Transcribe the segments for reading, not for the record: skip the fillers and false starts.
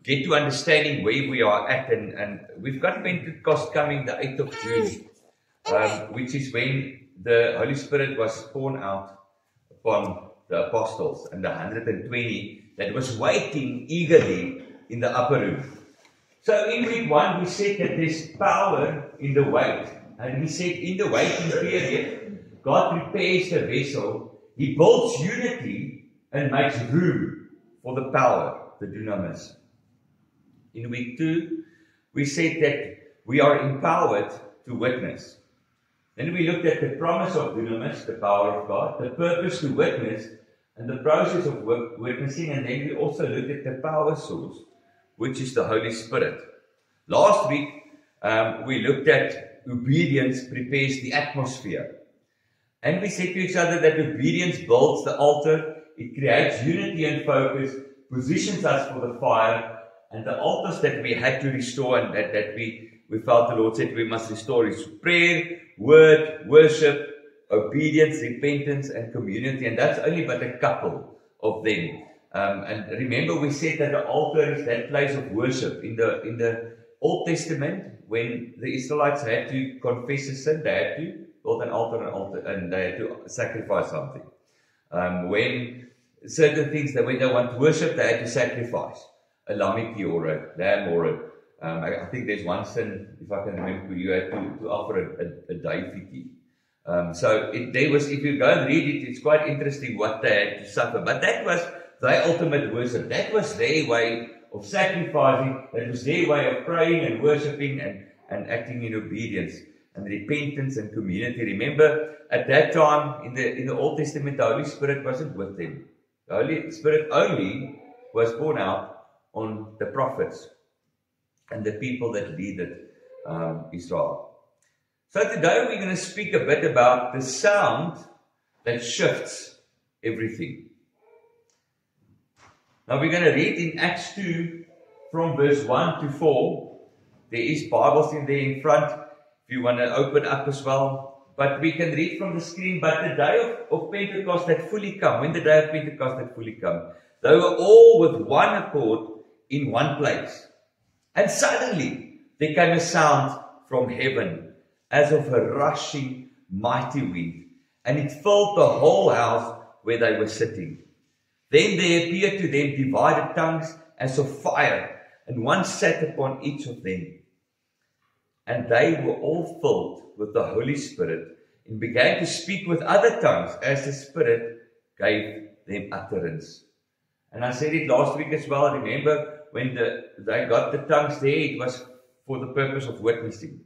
get to understanding where we are at. And we've got Pentecost coming the 8th of June, which is when the Holy Spirit was poured out upon the apostles and the 120 that was waiting eagerly in the upper room. So in week 1, we said that there's power in the wait. And we said in the waiting period, God prepares the vessel. He builds unity and makes room for the power, the dunamis. In week 2, we said that we are empowered to witness. Then we looked at the promise of dunamis, the power of God, the purpose to witness, and the process of witnessing. And then we also looked at the power source, which is the Holy Spirit. Last week, we looked at obedience prepares the atmosphere. And we said to each other that obedience builds the altar, it creates unity and focus, positions us for the fire, and the altars that we had to restore and that we felt the Lord said we must restore is prayer, word, worship, obedience, repentance, and community. And that's only but a couple of them. And remember, we said that the altar is that place of worship. In the Old Testament, when the Israelites had to confess a sin, they had to build an altar, and they had to sacrifice something. When certain things, that when they want to worship, they had to sacrifice a lamb or a lamb or I think there's one sin, if I can remember, you had to offer a daifiti. There was, if you go and read it, it's quite interesting what they had to suffer. But that was their ultimate worship. That was their way of sacrificing. That was their way of praying and worshipping and acting in obedience and repentance and community. Remember, at that time in the Old Testament, the Holy Spirit wasn't with them. The Holy Spirit only was poured out on the prophets and the people that leaded Israel. So today we're going to speak a bit about the sound that shifts everything. Now we're going to read in Acts 2 from verse 1 to 4. There is Bibles in there in front if you want to open up as well. But we can read from the screen. But the day of Pentecost had fully come. When the day of Pentecost had fully come, they were all with one accord in one place. And suddenly there came a sound from heaven as of a rushing mighty wind, and it filled the whole house where they were sitting. Then there appeared to them divided tongues as of fire, and one sat upon each of them. And they were all filled with the Holy Spirit and began to speak with other tongues as the Spirit gave them utterance. And I said it last week as well. Remember, when they got the tongues there, it was for the purpose of witnessing.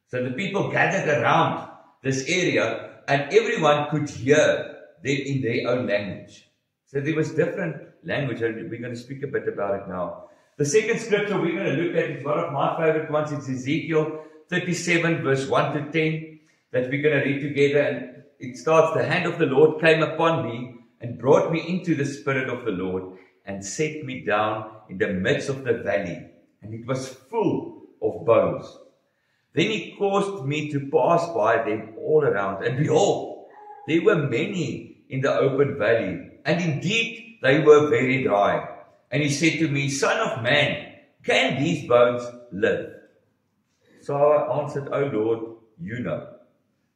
So the people gathered around this area and everyone could hear them in their own language. So there was different language, and we're going to speak a bit about it now. The second scripture we're going to look at is one of my favorite ones. It's Ezekiel 37 verse 1 to 10 that we're going to read together. And it starts, "The hand of the Lord came upon me and brought me into the spirit of the Lord and set me down in the midst of the valley, and it was full of bones. Then he caused me to pass by them all around, and behold, there were many in the open valley, and indeed they were very dry. And he said to me, Son of man, can these bones live? So I answered, O Lord, you know.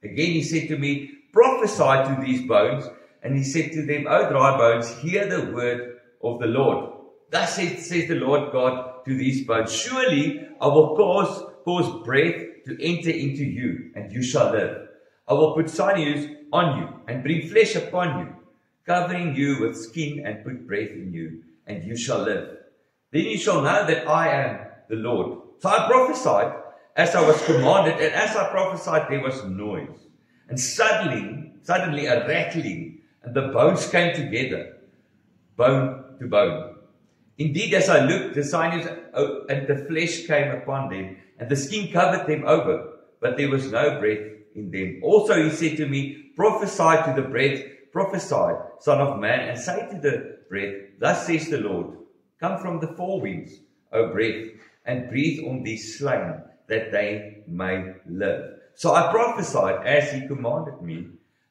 Again he said to me, Prophesy to these bones. And he said to them, O dry bones, hear the word of the Lord. Thus says the Lord God to these bones, Surely I will cause breath to enter into you, and you shall live. I will put sinews on you, and bring flesh upon you, covering you with skin, and put breath in you, and you shall live. Then you shall know that I am the Lord. So I prophesied as I was commanded, and as I prophesied there was noise. And suddenly a rattling, and the bones came together, bone to bone. Indeed, as I looked, the sinews and the flesh came upon them, and the skin covered them over, but there was no breath in them. Also he said to me, Prophesy to the breath, prophesy, Son of man, and say to the breath, Thus says the Lord, Come from the four winds, O breath, and breathe on these slain, that they may live. So I prophesied as he commanded me,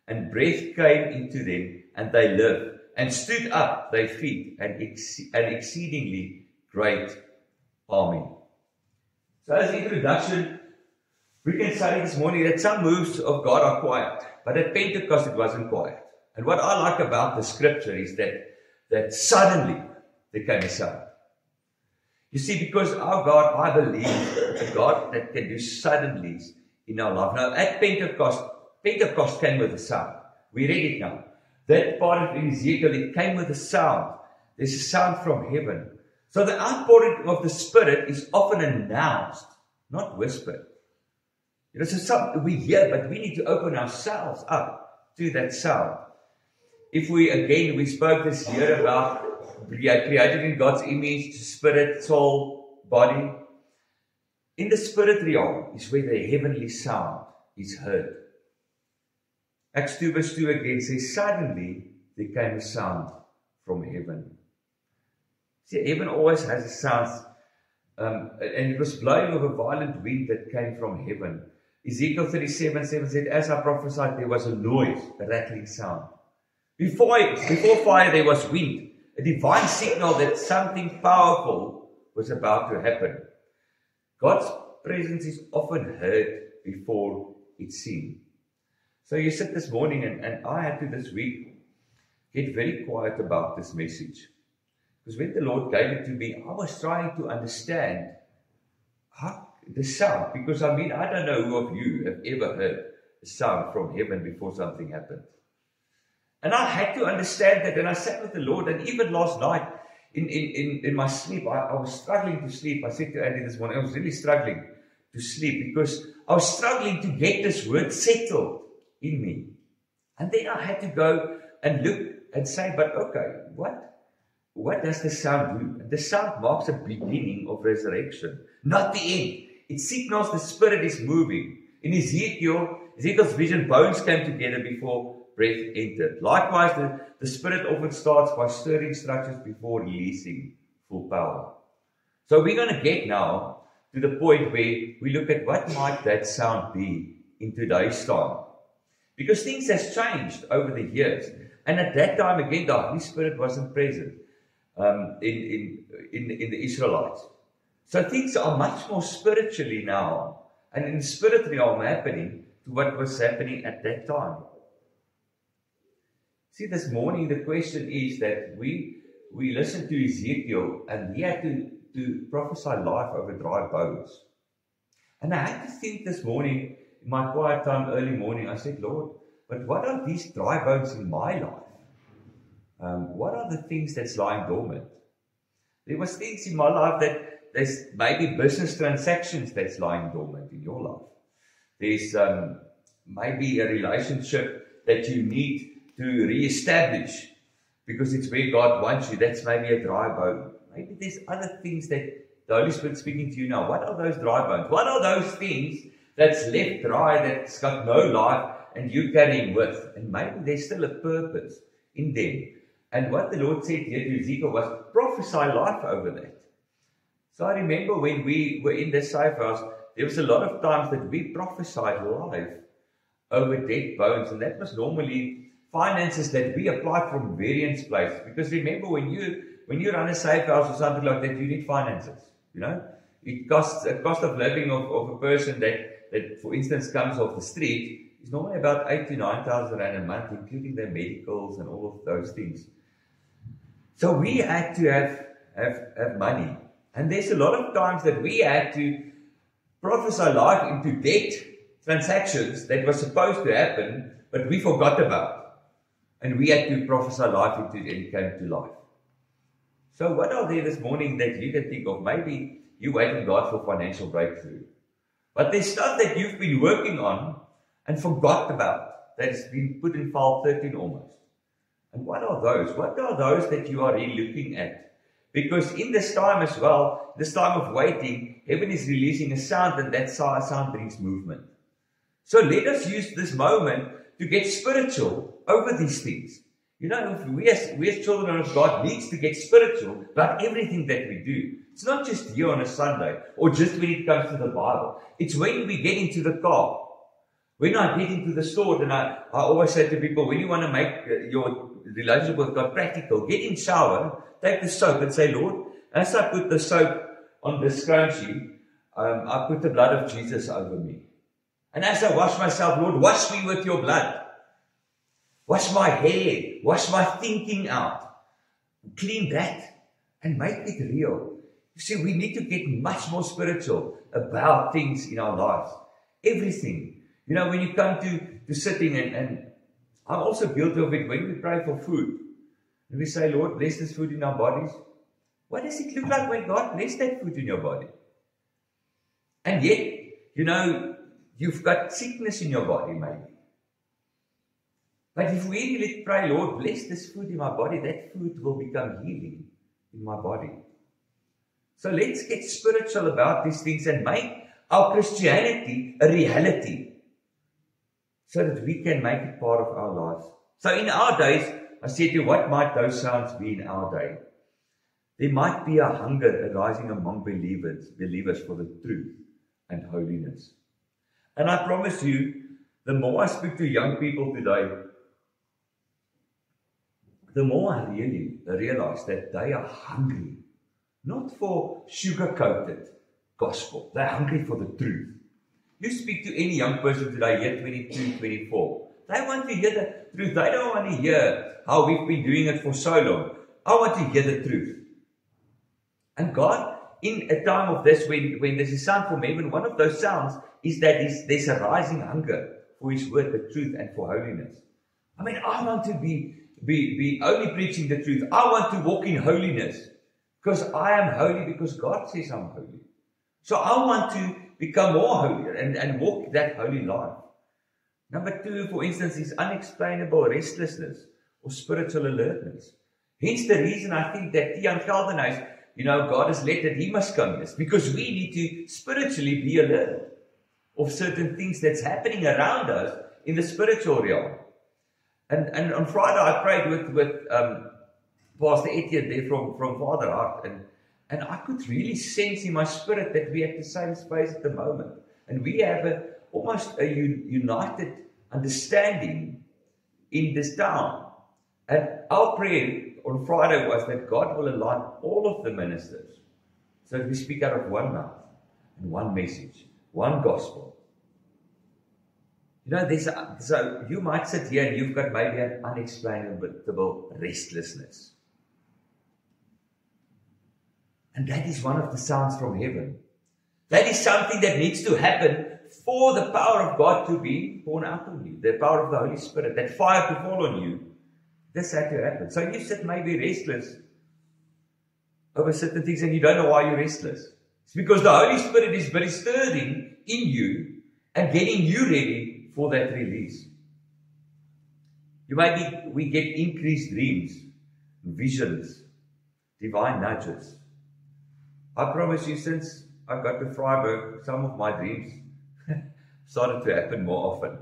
and breath came into them, and they lived, and stood up their feet, an exceedingly great army. So as introduction, we can say this morning that some moves of God are quiet, but at Pentecost it wasn't quiet. And what I like about the scripture is that suddenly there came a sound. You see, because our God, I believe, a God that can do suddenlies in our life. Now, at Pentecost came with a sound. We read it now. That part of Ezekiel, it came with a sound. There's a sound from heaven. So the outpouring of the Spirit is often announced, not whispered. You know, so something we hear, but we need to open ourselves up to that sound. If we spoke this year about created in God's image, spirit, soul, body. In the spirit realm is where the heavenly sound is heard. Acts 2 verse 2 again says, suddenly there came a sound from heaven. See, heaven always has a sound, and it was blowing of a violent wind that came from heaven. Ezekiel 37:7 said, as I prophesied, there was a noise, a rattling sound. Before fire, there was wind, a divine signal that something powerful was about to happen. God's presence is often heard before it's seen. So you sit this morning, and I had to this week get very quiet about this message. Because when the Lord gave it to me, I was trying to understand the sound. Because I don't know who of you have ever heard a sound from heaven before something happened. And I had to understand that, and I sat with the Lord, and even last night, in my sleep, I was struggling to sleep. I said to Andy this morning, I was really struggling to sleep, because I was struggling to get this word settled in me. And then I had to go and look and say, but okay, what does the sound do? The sound marks a beginning of resurrection, not the end. It signals the Spirit is moving. In Ezekiel's vision, bones came together before breath entered. Likewise, the Spirit often starts by stirring structures before releasing full power. So we're going to get now to the point where we look at what might that sound be in today's time. Because things has changed over the years. And at that time, again, the Holy Spirit wasn't present in the Israelites. So things are much more spiritually now, and in the spirit realm happening to what was happening at that time. See, this morning the question is that we listened to Ezekiel, and he had to prophesy life over dry bones. And I had to think this morning, in my quiet time, early morning, I said, Lord, but what are these dry bones in my life? What are the things that's lying dormant? There was things in my life that there's maybe business transactions that's lying dormant in your life. There's maybe a relationship that you need to re-establish because it's where God wants you. That's maybe a dry bone. Maybe there's other things that the Holy Spirit's speaking to you now. What are those dry bones? What are those things that's left dry, that's got no life, and you carrying with? And maybe there's still a purpose in them. And what the Lord said here to Ezekiel was, prophesy life over that. So I remember when we were in the safe house, there was a lot of times that we prophesied life over dead bones. And that was normally finances that we applied from various places. Because remember, when you run a safe house or something like that, you need finances. You know, it costs a cost of living of a person that for instance comes off the street is normally about 8,000 to 9,000 rand a month, including their medicals and all of those things. So we had to have money. And there's a lot of times that we had to prophesy life into debt transactions that were supposed to happen, but we forgot about. And we had to prophesy life into it, and it came to life. So what are there this morning that you can think of? Maybe you waiting God for financial breakthrough. But there's stuff that you've been working on and forgot about that has been put in file 13 almost. And what are those? What are those that you are really looking at? Because in this time as well, this time of waiting, heaven is releasing a sound, and that sound brings movement. So let us use this moment to get spiritual over these things. You know, we as children of God needs to get spiritual about everything that we do. It's not just here on a Sunday or just when it comes to the Bible. It's when we get into the car. When I get into the store, and I always say to people, when you want to make your relationship with God practical, get in shower, take the soap and say, Lord, as I put the soap on the scrunchie, I put the blood of Jesus over me. And as I wash myself, Lord, wash me with your blood. Wash my hair, wash my thinking out. Clean that and make it real. You see, we need to get much more spiritual about things in our lives. Everything. You know, when you come to sitting, and I'm also guilty of it, when we pray for food, and we say, Lord, bless this food in our bodies. What does it look like when God bless that food in your body? And yet, you know, you've got sickness in your body, maybe. But if we really pray, Lord, bless this food in my body, that food will become healing in my body. So let's get spiritual about these things and make our Christianity a reality so that we can make it part of our lives. So in our days, I said to you, what might those sounds be in our day? There might be a hunger arising among believers for the truth and holiness. And I promise you, the more I speak to young people today, the more I really realize that they are hungry, not for sugar-coated gospel. They're hungry for the truth. You speak to any young person today, year 22, 24. They want to hear the truth. They don't want to hear how we've been doing it for so long. I want to hear the truth. And God, in a time of this, when there's a sound from heaven, one of those sounds is that there's a rising hunger for His word, the truth, and for holiness. I mean, I want to be only preaching the truth. I want to walk in holiness because I am holy because God says I'm holy. So I want to become more holy and walk that holy life. Number 2, for instance, is unexplainable restlessness or spiritual alertness. Hence the reason I think that Tiaan Geldenhuys, you know, God has led that he must come this, because we need to spiritually be alert of certain things that's happening around us in the spiritual realm. And on Friday I prayed with Pastor Etienne there from Father Hart, and I could really sense in my spirit that we are at the same space at the moment. And we have almost a united understanding in this town. And our prayer on Friday was that God will align all of the ministers so that we speak out of one mouth and one message, one gospel. You know, so you might sit here and you've got maybe an unexplainable restlessness. And that is one of the sounds from heaven. That is something that needs to happen for the power of God to be poured out on you. The power of the Holy Spirit, that fire to fall on you. This had to happen. So you sit maybe restless over certain things and you don't know why you're restless. It's because the Holy Spirit is very stirring in you and getting you ready for that release. We get increased dreams, visions, divine nudges. I promise you, since I got to Freiburg, some of my dreams started to happen more often.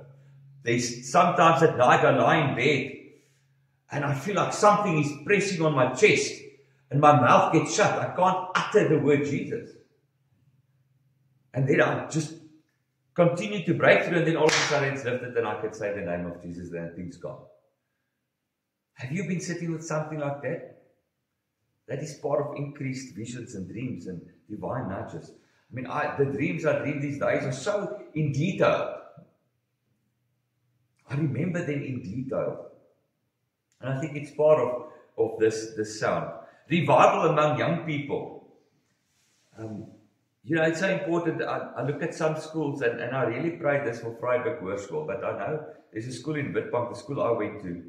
There's sometimes at night I lie in bed and I feel like something is pressing on my chest and my mouth gets shut. I can't utter the word Jesus. And then I just continue to break through, and then all of a sudden it's lifted and I can say the name of Jesus and things gone. Have you been sitting with something like that? That is part of increased visions and dreams and divine nudges. I mean, the dreams I dream these days are so in detail. I remember them in detail. And I think it's part of this sound. Revival among young people. You know, it's so important. I look at some schools, and I really pray this for Freiburg Hoërskool, but I know there's a school in Witbank, the school I went to.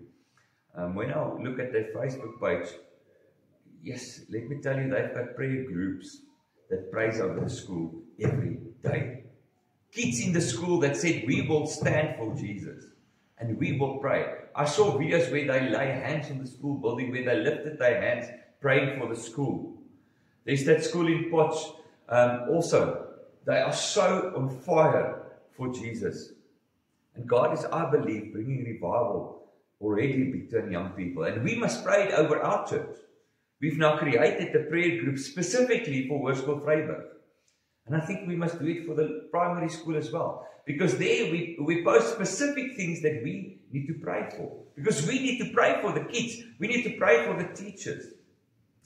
When I look at their Facebook page, yes, let me tell you, they've got prayer groups that prays over the school every day. Kids in the school that said, we will stand for Jesus and we will pray. I saw videos where they lay hands on the school building, where they lifted their hands praying for the school. There's that school in Potch also. They are so on fire for Jesus. And God is, I believe, bringing revival already between young people. And we must pray it over our church. We've now created a prayer group specifically for Hoërskool Vryburg. And I think we must do it for the primary school as well. Because there we post specific things that we need to pray for. Because we need to pray for the kids. We need to pray for the teachers.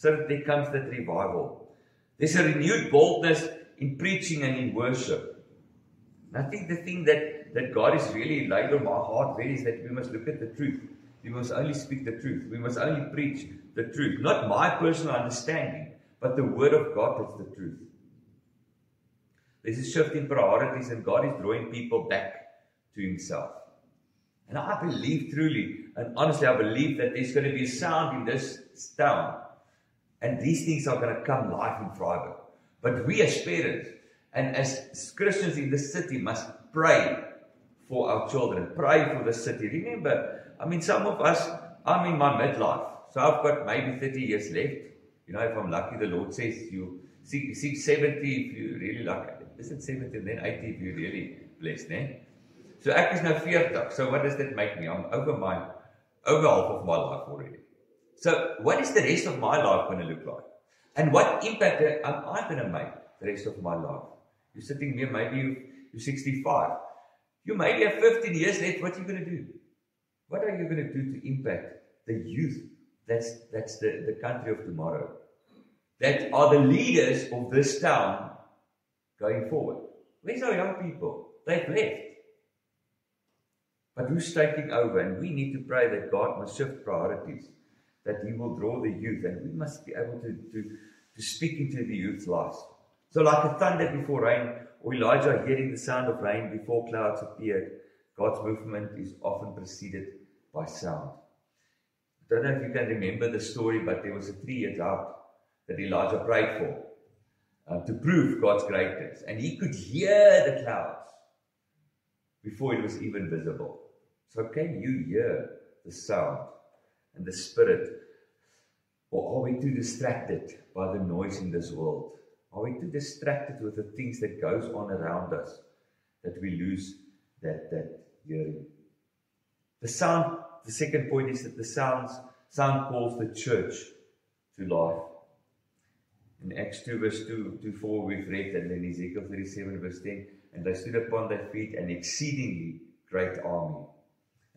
so that there comes that revival. There's a renewed boldness in preaching and in worship. And I think the thing that God is really laid on my heart there is that we must look at the truth. We must only speak the truth. We must only preach the truth. Not my personal understanding, but the Word of God that's the truth. There's a shift in priorities, and God is drawing people back to Himself. And I believe truly, and honestly, I believe that there's going to be a sound in this town, and these things are going to come live in Freiburg. But we as parents and as Christians in the city must pray for our children, pray for the city. Remember, I mean, some of us, I'm in my midlife, so I've got maybe 30 years left. You know, if I'm lucky, the Lord says you see 70 if you really lucky. Is it 70 and then 80 if you're really blessed, eh? So ek is nou 40, so what does that make me? I'm over half of my life already. So what is the rest of my life going to look like? And what impact am I going to make the rest of my life? You're sitting here, maybe you're 65. You maybe have 15 years left. What are you going to do? What are you going to do to impact the youth? That's the country of tomorrow. That are the leaders of this town going forward. Where's our young people? They've left. But who's taking over? And we need to pray that God must shift priorities, that He will draw the youth, and we must be able to speak into the youth's lives. So like a thunder before rain, or Elijah hearing the sound of rain before clouds appeared, God's movement is often preceded by sound. I don't know if you can remember the story, but there was a 3-year drought that Elijah prayed for to prove God's greatness. And he could hear the clouds before it was even visible. So can you hear the sound and the Spirit? Or are we too distracted by the noise in this world? Are we too distracted with the things that goes on around us that we lose that hearing? The sound, the second point is that the sound calls the church to life. In Acts 2 verse 2 to 4 we've read, and in Ezekiel 37 verse 10, and they stood upon their feet an exceedingly great army.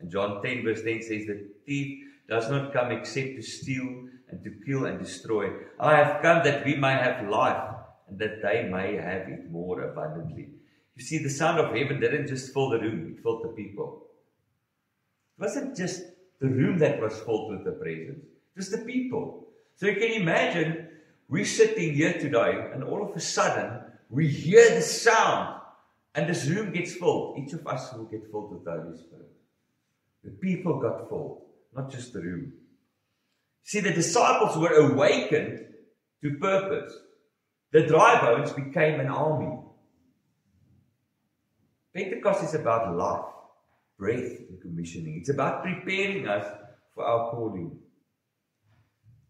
And John 10 verse 10 says, the thief does not come except to steal and to kill and destroy. I have come that we may have life, and that they may have it more abundantly. You see, the sound of heaven didn't just fill the room, it filled the people. It wasn't just the room that was filled with the presence, it was the people. So you can imagine, we're sitting here today, and all of a sudden, we hear the sound, and this room gets filled. Each of us will get filled with the Holy Spirit. The people got filled, not just the room. See, the disciples were awakened to purpose. The dry bones became an army. Pentecost is about life, breath, and commissioning. It's about preparing us for our calling.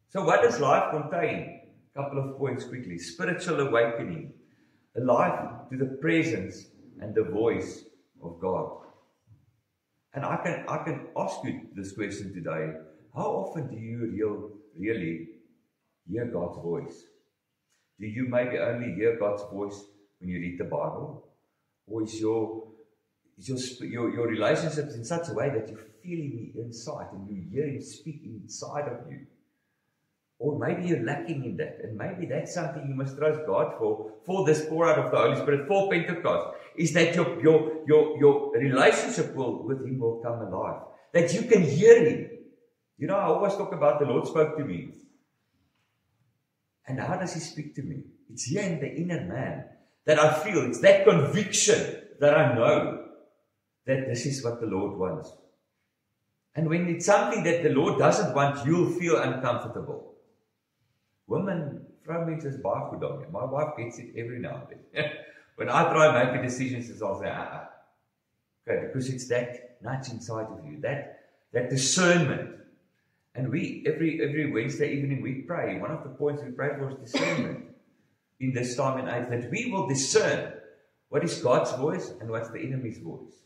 So what does life contain? A couple of points quickly. Spiritual awakening. A life to the presence and the voice of God. And I can ask you this question today. How often do you really hear God's voice? Do you maybe only hear God's voice when you read the Bible? Or is your relationships in such a way that you feel Him inside and you hear Him speak inside of you? Or maybe you're lacking in that, and maybe that's something you must trust God for this pour out of the Holy Spirit, for Pentecost, is that your relationship with Him will come alive. That you can hear Him. You know, I always talk about the Lord spoke to me. And how does He speak to me? It's here in the inner man that I feel. It's that conviction that I know that this is what the Lord wants. And when it's something that the Lord doesn't want, you'll feel uncomfortable. Women, vrouwmense is baie goed daarmee. My wife gets it every now and then. When I try and make a decision, I'll say, okay, because it's that nudge inside of you, that discernment. And we, every Wednesday evening, we pray. One of the points we pray for is discernment in this time and age, that we will discern what is God's voice and what's the enemy's voice.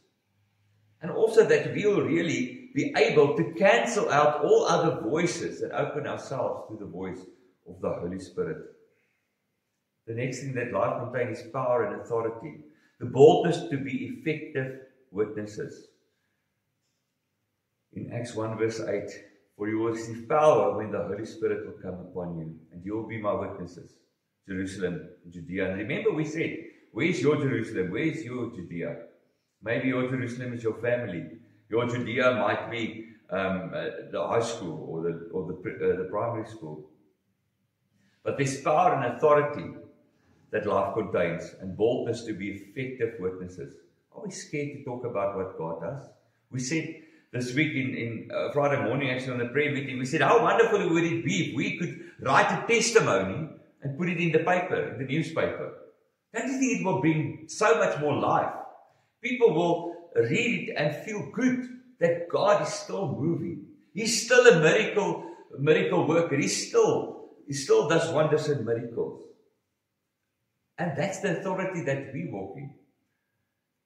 And also that we will really be able to cancel out all other voices and open ourselves to the voice of the Holy Spirit. The next thing that life contains is power and authority. The boldness to be effective witnesses. In Acts 1 verse 8, For you will receive power when the Holy Spirit will come upon you, and you will be my witnesses. Jerusalem, Judea. And remember we said, where's your Jerusalem? Where's your Judea? Maybe your Jerusalem is your family. Your Judea might be the high school or the primary school. But there's power and authority that life contains, and boldness to be effective witnesses. Are we scared to talk about what God does? We said this week in Friday morning, actually on the prayer meeting, we said how wonderful would it be if we could write a testimony and put it in the paper, in the newspaper. Don't you think it will bring so much more life? People will read it and feel good that God is still moving. He's still a miracle worker. He still does wonders and miracles. And that's the authority that we walk in.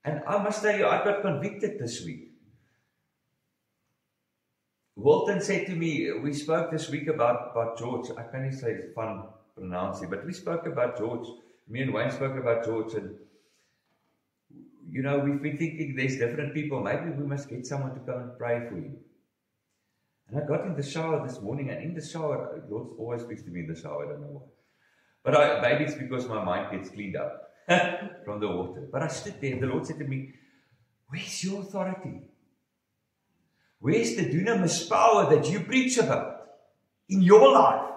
And I must tell you, I got convicted this week. Walton said to me, we spoke this week about George. I can't even say it's fun pronouncing, but we spoke about George. Me and Wayne spoke about George, and you know, we've been thinking there's different people. Maybe we must get someone to come and pray for him. And I got in the shower this morning, and in the shower, Lord always speaks to me in the shower, I don't know why. But maybe it's because my mind gets cleaned up from the water. But I stood there, and the Lord said to me, where's your authority? Where's the dunamis power that you preach about in your life?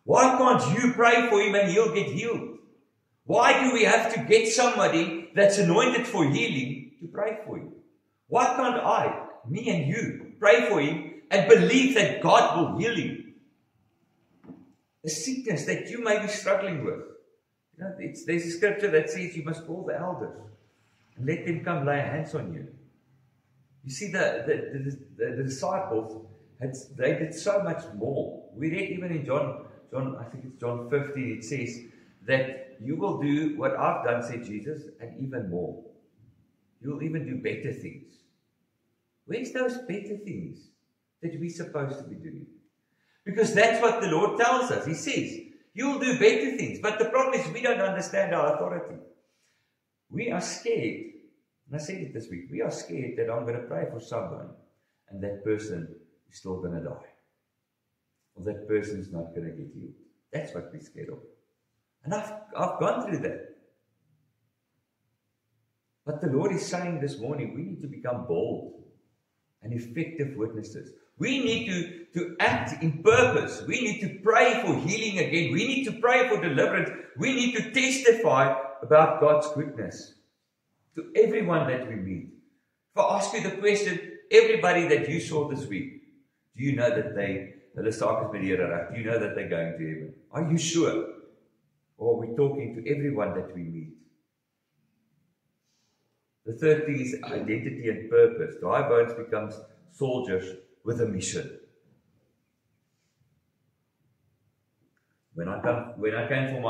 Why can't you pray for him and he'll get healed? Why do we have to get somebody that's anointed for healing to pray for him? Why can't I, me and you, pray for him and believe that God will heal him? The sickness that you may be struggling with. You know, there's a scripture that says you must call the elders and let them come lay hands on you. You see, the disciples, they did so much more. We read even in John, I think it's John 15, it says that you will do what I've done, said Jesus, and even more. You will even do better things. Where's those better things that we're supposed to be doing? Because that's what the Lord tells us. He says, you'll do better things. But the problem is we don't understand our authority. We are scared. And I said it this week. We are scared that I'm going to pray for someone and that person is still going to die. Or that person is not going to get healed. That's what we're scared of. And I've gone through that. But the Lord is saying this morning, we need to become bold and effective witnesses. We need to act in purpose. We need to pray for healing again. We need to pray for deliverance. We need to testify about God's goodness to everyone that we meet. If I ask you the question, everybody that you saw this week, do you know that hulle saak is met die Here reg? Do you know that they're going to heaven? Are you sure? Or are we talking to everyone that we meet? The third thing is identity and purpose. Dry bones becomes soldiers with a mission. When I came for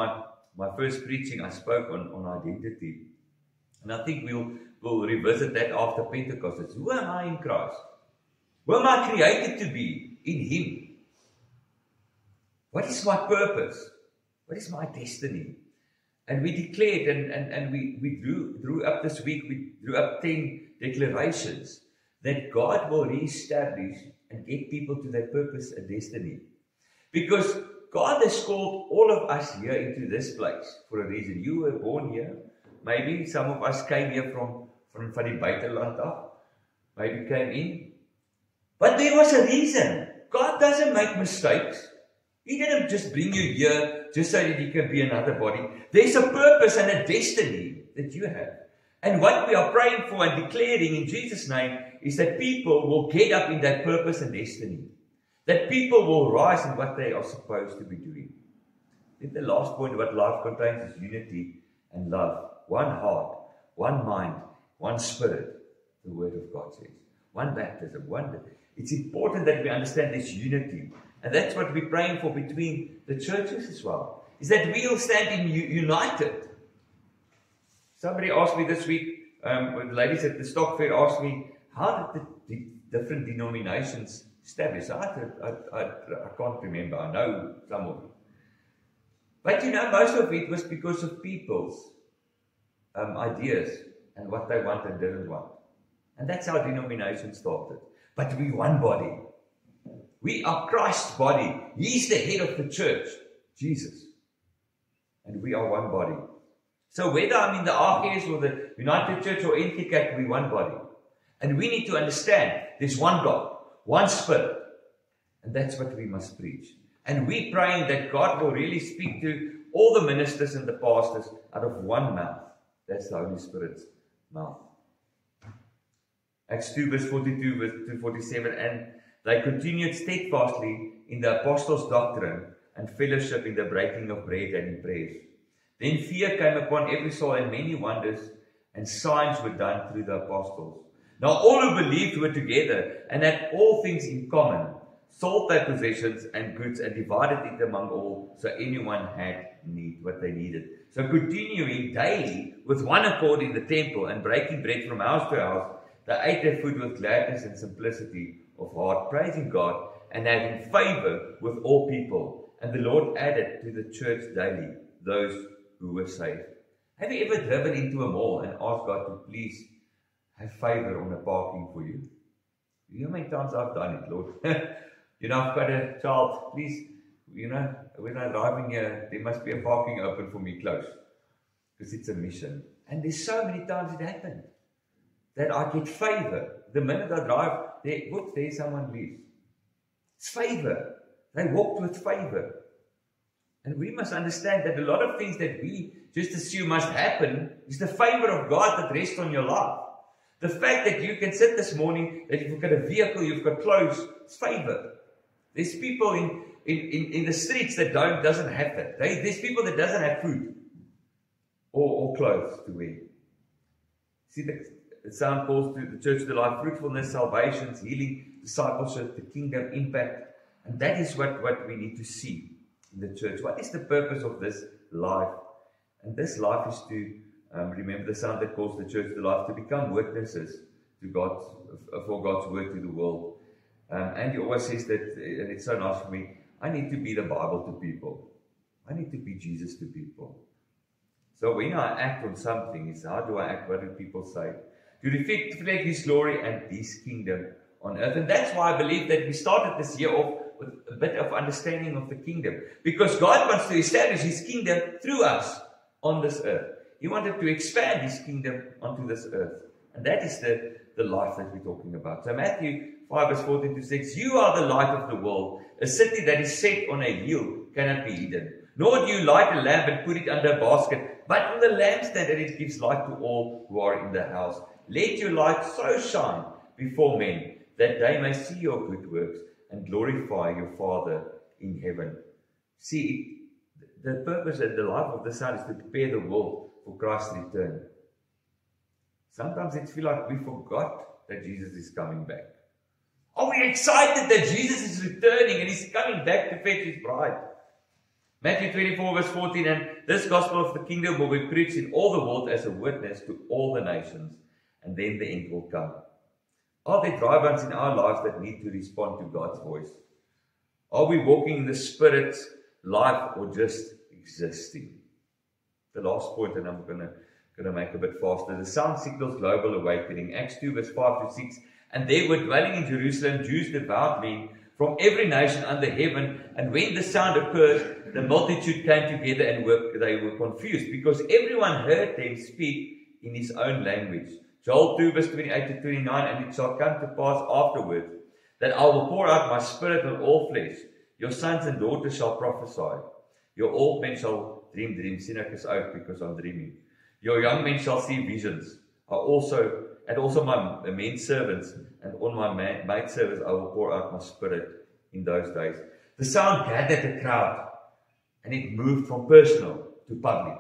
my first preaching, I spoke on identity. And I think we'll revisit that after Pentecost. It's, who am I in Christ? Who am I created to be in Him? What is my purpose? What is my destiny? And we declared, and we drew up this week, we drew up 10 declarations that God will reestablish and get people to their purpose and destiny. Because God has called all of us here into this place for a reason. You were born here. Maybe some of us came here from die buiteland af. Maybe came in. But there was a reason. God doesn't make mistakes. He didn't just bring you here just so that He can be another body. There's a purpose and a destiny that you have. And what we are praying for and declaring in Jesus' name is that people will get up in that purpose and destiny. That people will rise in what they are supposed to be doing. Then the last point, what life contains, is unity and love. One heart, one mind, one spirit, the Word of God says. One baptism, It's important that we understand this unity. And that's what we're praying for between the churches as well. Is that we'll stand united. Somebody asked me this week, the ladies at the stock fair asked me, how did the different denominations establish? I can't remember. I know some of it. But you know, most of it was because of people's ideas and what they want and didn't want. And that's how denomination started. But we one body. We are Christ's body. He's the head of the church, Jesus. And we are one body. So whether I'm in the RKS or the United Church or NTCAT, we're one body. And we need to understand there's one God, one Spirit. And that's what we must preach. And we're praying that God will really speak to all the ministers and the pastors out of one mouth. That's the Holy Spirit's mouth. Acts 2 verse 42 to 47. And they continued steadfastly in the apostles' doctrine and fellowship, in the breaking of bread and in prayers. Then fear came upon every soul, and many wonders and signs were done through the apostles. Now all who believed were together and had all things in common, sold their possessions and goods and divided it among all, so anyone had need, what they needed. So continuing daily with one accord in the temple and breaking bread from house to house, they ate their food with gladness and simplicity of heart, praising God and having favor with all people. And the Lord added to the church daily those who were saved. Have you ever driven into a mall and asked God to please have favor on a parking for you? You know how many times I've done it, Lord? I've got a child, please, when I'm driving here, there must be a parking open for me close. Because it's a mission. And there's so many times it happened that I get favor. The minute I drive, there's someone leaves. It's favor. They walked with favor. And we must understand that a lot of things that we just assume must happen is the favor of God that rests on your life. The fact that you can sit this morning, that you've got a vehicle, you've got clothes, it's favor. There's people in the streets that doesn't have that. There's people that doesn't have food or clothes to wear. See, the psalm calls to the church to life: fruitfulness, salvation, healing, discipleship, the kingdom, impact. And that is what we need to see in the church. What is the purpose of this life? And this life is to remember the psalm that calls the church to life, to become witnesses to God, for God's word to the world. And he always says that, and it's so nice for me, I need to be the Bible to people. I need to be Jesus to people. So when I act on something, is how do I act? What do people say? To reflect His glory and His kingdom on earth. And that's why I believe that we started this year off with a bit of understanding of the kingdom. Because God wants to establish His kingdom through us on this earth. He wanted to expand His kingdom onto this earth. And that is the life that we're talking about. So Matthew 5 verse 14 to 6. You are the light of the world. A city that is set on a hill cannot be hidden. Nor do you light a lamp and put it under a basket, but on the lampstand, that it gives light to all who are in the house. Let your light so shine before men, that they may see your good works and glorify your Father in heaven. See, the purpose and the life of the Son is to prepare the world for Christ's return. Sometimes it feels like we forgot that Jesus is coming back. Are we excited that Jesus is returning and He's coming back to fetch His bride? Matthew 24 verse 14, and this gospel of the kingdom will be preached in all the world as a witness to all the nations, and then the end will come. Are there dry bones in our lives that need to respond to God's voice? Are we walking in the Spirit's life or just existing? The last point, and I'm going to make a bit faster. The sound signals global awakening. Acts 2 verse 5 to 6. And there were dwelling in Jerusalem Jews devout men from every nation under heaven. And when the sound occurred, the multitude came together and they were confused, because everyone heard them speak in his own language. Joel 2 verse 28 to 29. And it shall come to pass afterward that I will pour out my Spirit on all flesh. Your sons and daughters shall prophesy. Your old men shall dream dreams. Sien ek is out because I'm dreaming. Your young men shall see visions. And also my men servants, and on my maid servants I will pour out my Spirit in those days. The sound gathered the crowd, and it moved from personal to public.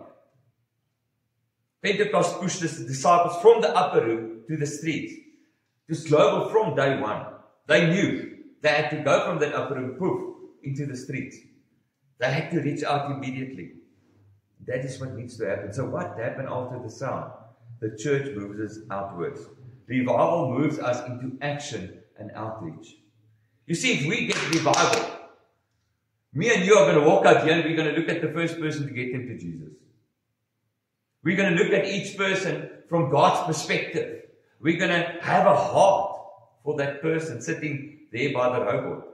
Pentecost pushed the disciples from the upper room to the streets. It was global from day one. They knew they had to go from that upper room, poof, into the streets. They had to reach out immediately. That is what needs to happen. So what happened after the sound? The church moves us outwards. Revival moves us into action and outreach. You see, if we get revival, me and you are going to walk out here and we're going to look at the first person to get them to Jesus. We're going to look at each person from God's perspective. We're going to have a heart for that person sitting there by the robot.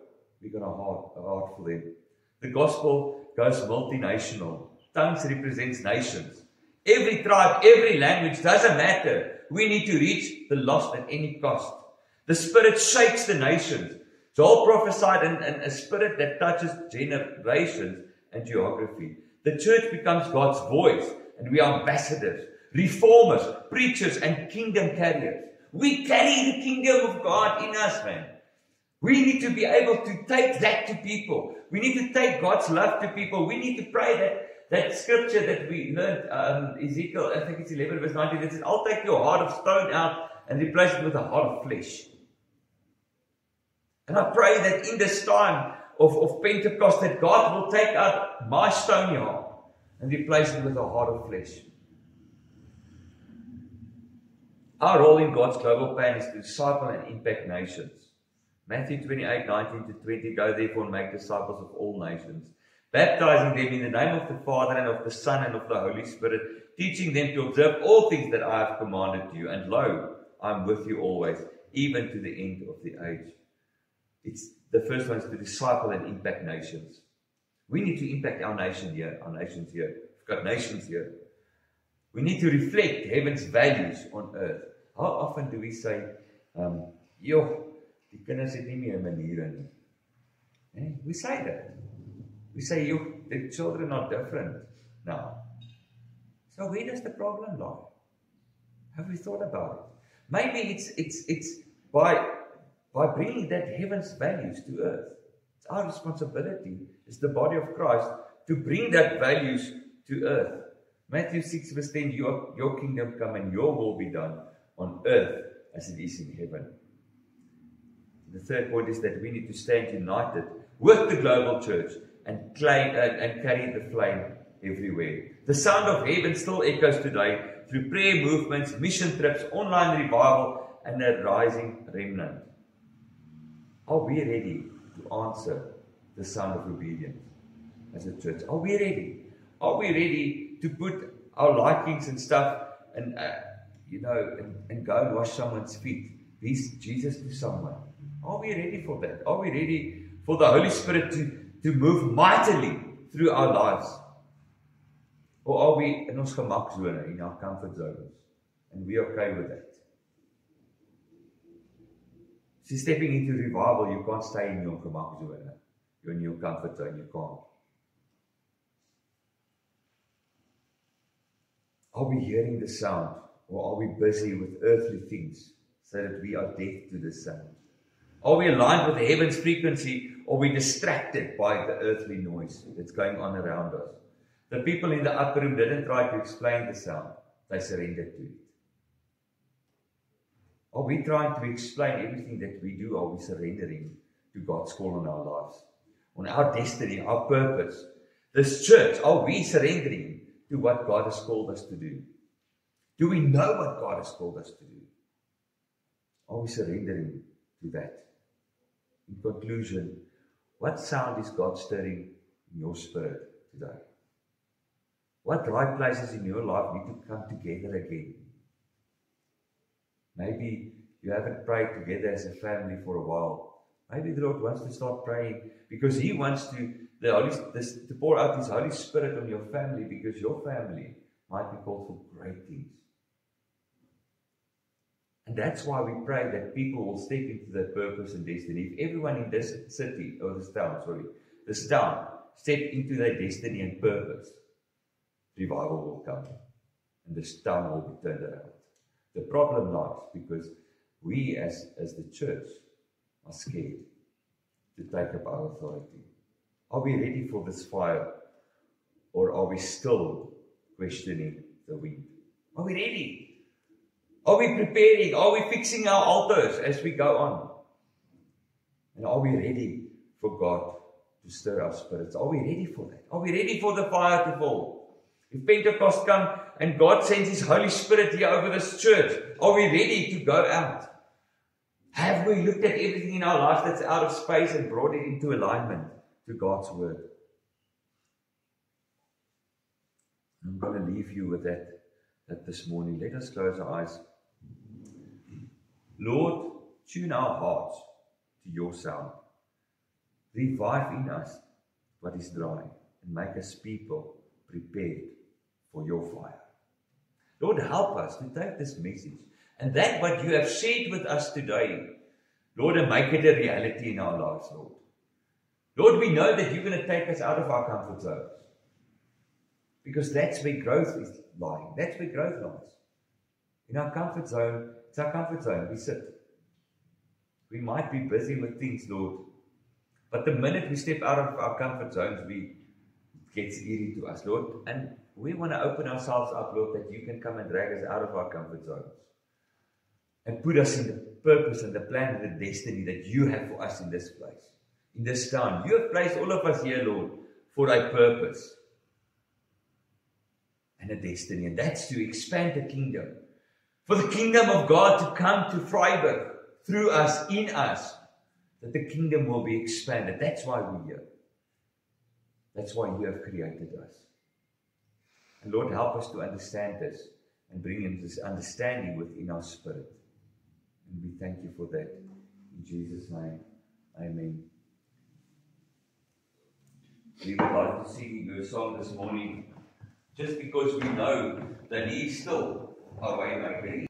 We got a heart for them. The gospel goes multinational. Tongues represents nations. Every tribe, every language, doesn't matter. We need to reach the lost at any cost. The Spirit shakes the nations. Joel prophesied a spirit that touches generations and geography. The church becomes God's voice, and we are ambassadors, reformers, preachers, and kingdom carriers. We carry the kingdom of God in us, man. We need to be able to take that to people. We need to take God's love to people. We need to pray that scripture that we learned, Ezekiel, I think it's 11 verse 19, that says, I'll take your heart of stone out and replace it with a heart of flesh. And I pray that in this time of Pentecost, that God will take out my stony heart and replace it with a heart of flesh. Our role in God's global plan is to disciple and impact nations. Matthew 28:19-20, go therefore and make disciples of all nations, baptizing them in the name of the Father and of the Son and of the Holy Spirit, teaching them to observe all things that I have commanded you. And lo, I am with you always, even to the end of the age. The first one is to disciple and impact nations. We need to impact our nation here, our nations here. We've got nations here. We need to reflect heaven's values on earth. How often do we say, die kinders het nie meer maniere nie. We say that. We say, the children are different now. So where does the problem lie? Have we thought about it? Maybe it's by bringing that heaven's values to earth. It's our responsibility as the body of Christ to bring that values to earth. Matthew 6 verse 10, your kingdom come and your will be done on earth as it is in heaven. The third point is that we need to stand united with the global church and carry the flame everywhere. The sound of heaven still echoes today through prayer movements, mission trips, online revival, and a rising remnant. Are we ready to answer the sound of obedience as a church? Are we ready? Are we ready to put our likings and stuff and go and wash someone's feet? Be Jesus to someone. Are we ready for that? Are we ready for the Holy Spirit to move mightily through our lives? Or are we in ons gemakzone, in our comfort zones? And we are okay with that? So stepping into revival, you can't stay in your gemakzone. You're in your comfort zone, you can't. Are we hearing the sound? Or are we busy with earthly things so that we are deaf to the sound? Are we aligned with the heaven's frequency, or are we distracted by the earthly noise that's going on around us? The people in the upper room didn't try to explain the sound. They surrendered to it. Are we trying to explain everything that we do? Are we surrendering to God's call on our lives? On our destiny, our purpose? This church, are we surrendering to what God has called us to do? Do we know what God has called us to do? Are we surrendering to that? In conclusion, what sound is God stirring in your spirit today? What dry places in your life need to come together again? Maybe you haven't prayed together as a family for a while. Maybe the Lord wants to start praying because He wants to pour out His Holy Spirit on your family, because your family might be called for great things. And that's why we pray that people will step into their purpose and destiny. If everyone in this city, or this town, step into their destiny and purpose, revival will come. And this town will be turned around. The problem lies because we as the church are scared to take up our authority. Are we ready for this fire? Or are we still questioning the wind? Are we ready? Are we preparing? Are we fixing our altars as we go on? And are we ready for God to stir our spirits? Are we ready for that? Are we ready for the fire to fall? If Pentecost comes and God sends His Holy Spirit here over this church, are we ready to go out? Have we looked at everything in our life that's out of space and brought it into alignment to God's Word? I'm going to leave you with that this morning. Let us close our eyes. Lord, tune our hearts to your sound. revive in us what is dry, and make us people prepared for your fire. Lord, help us to take this message, and that what you have shared with us today, Lord, and make it a reality in our lives, Lord. Lord, we know that you're going to take us out of our comfort zones, because that's where growth is lying. That's where growth lies. In our comfort zone, it's our comfort zone. We sit. We might be busy with things, Lord, but the minute we step out of our comfort zones, it gets eerie to us, Lord. And we want to open ourselves up, Lord, that you can come and drag us out of our comfort zones and put us in the purpose and the plan and the destiny that you have for us in this place, in this town. You have placed all of us here, Lord, for a purpose and a destiny, and that's to expand the kingdom. For the kingdom of God to come to Vryburg through us, in us, that the kingdom will be expanded. That's why we're here. That's why you have created us. And Lord, help us to understand this and bring in this understanding within our spirit. And we thank you for that. In Jesus' name, amen. We would like to sing your song this morning just because we know that He is still our way maker.